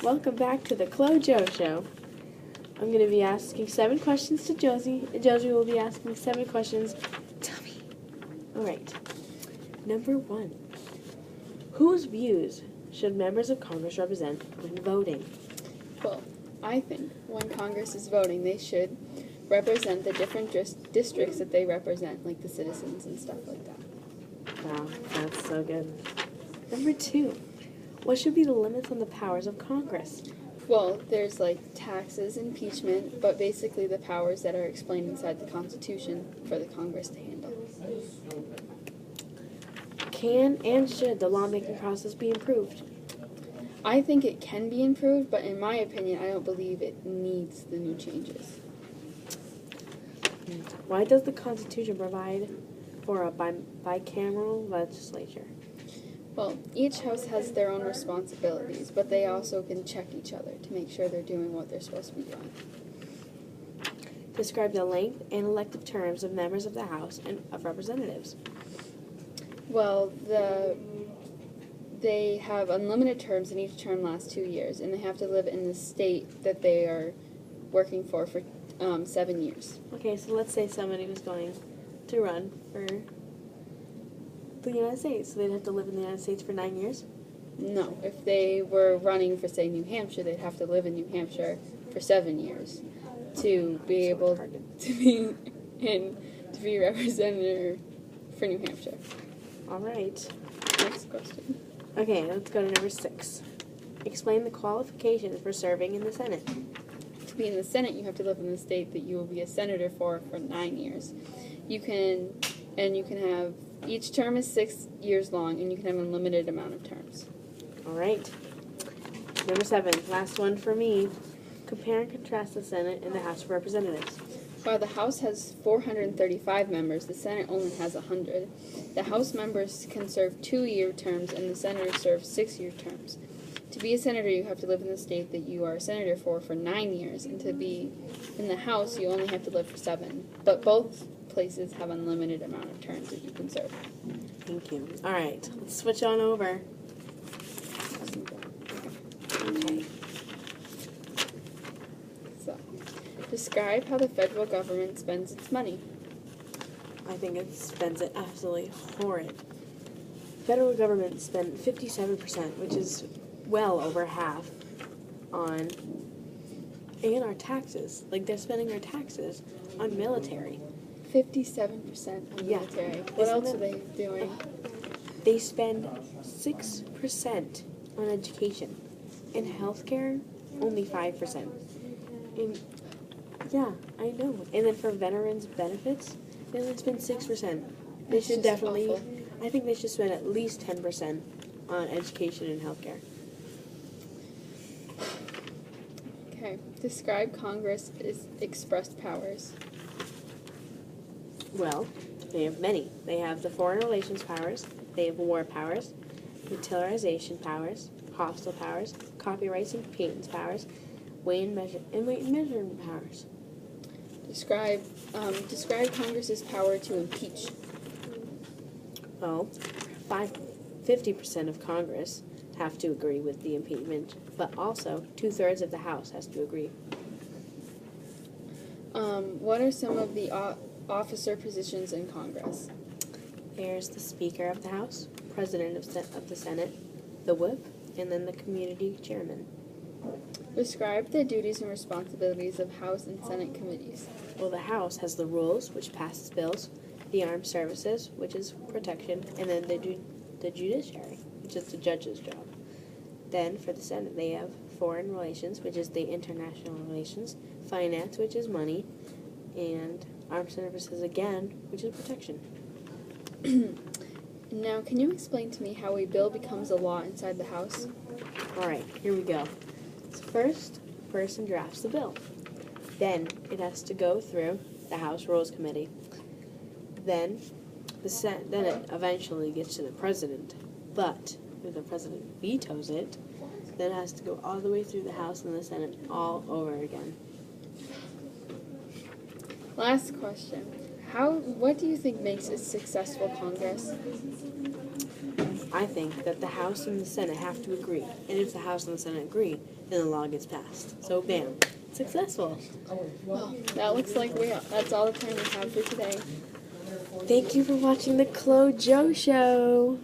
Welcome back to the Chlo-JoShow. I'm going to be asking 7 questions to Josie, and Josie will be asking 7 questions to me. Alright. Number 1. Whose views should members of Congress represent when voting? Well, I think when Congress is voting, they should represent the different districts that they represent, like the citizens and stuff like that. Wow, that's so good. Number 2. What should be the limits on the powers of Congress? Well, there's like taxes, impeachment, but basically the powers that are explained inside the Constitution for the Congress to handle. Can and should the lawmaking process be improved? I think it can be improved, but in my opinion, I don't believe it needs the new changes. Why does the Constitution provide for a bicameral legislature? Well, each house has their own responsibilities, but they also can check each other to make sure they're doing what they're supposed to be doing. Describe the length and elective terms of members of the House and of Representatives. Well, they have unlimited terms, and each term lasts 2 years, and they have to live in the state that they are working for 7 years. Okay, so let's say somebody was going to run for the United States, so they'd have to live in the United States for 9 years? No, if they were running for, say, New Hampshire, they'd have to live in New Hampshire for 7 years to be able to be representative for New Hampshire. All right. Next question. Okay, let's go to number 6. Explain the qualifications for serving in the Senate. To be in the Senate, you have to live in the state that you will be a senator for 9 years. You can have, each term is 6 years long, and you can have an unlimited amount of terms. All right. Number 7, last one for me. Compare and contrast the Senate and the House of Representatives. While the House has 435 members, the Senate only has 100. The House members can serve 2-year terms, and the senators serve 6-year terms. To be a senator, you have to live in the state that you are a senator for 9 years, and to be in the House, you only have to live for 7. But both places have unlimited amount of terms that you can serve. Thank you. All right, let's switch on over. Okay. So, describe how the federal government spends its money. I think it spends it absolutely horrid. Federal government spent 57%, which is well over half, on our taxes. Like, they're spending our taxes on military. 57% on military. What else are they doing? They spend 6% on education. In healthcare, only 5%. Yeah, I know. And then for veterans' benefits, they only spend 6%. They should definitely, awful. I think they should spend at least 10% on education and healthcare. Okay. Describe Congress's expressed powers. Well, they have many. They have the foreign relations powers, they have war powers, militarization powers, hostile powers, copyrights and patents powers, weight and measurement powers. Describe Congress's power to impeach. Well, 50% of Congress have to agree with the impeachment, but also 2/3 of the House has to agree. What are some of the officer positions in Congress? There's the Speaker of the House, President of the Senate, the Whip, and then the Community Chairman. Describe the duties and responsibilities of House and Senate committees. Well, the House has the rules, which passes bills, the armed services, which is protection, and then the judiciary, which is the judge's job. Then, for the Senate, they have foreign relations, which is the international relations, finance, which is money, and armed services again, which is protection. Now, can you explain to me how a bill becomes a law inside the House? All right, here we go. So first, a person drafts the bill. Then it has to go through the House Rules Committee. Then it eventually gets to the president. But if the president vetoes it, then it has to go all the way through the House and the Senate all over again. Last question. What do you think makes a successful Congress? I think that the House and the Senate have to agree. And if the House and the Senate agree, then the law gets passed. So, bam. Successful. Well, that looks like that's all the time we have for today. Thank you for watching the Chlo-JoShow.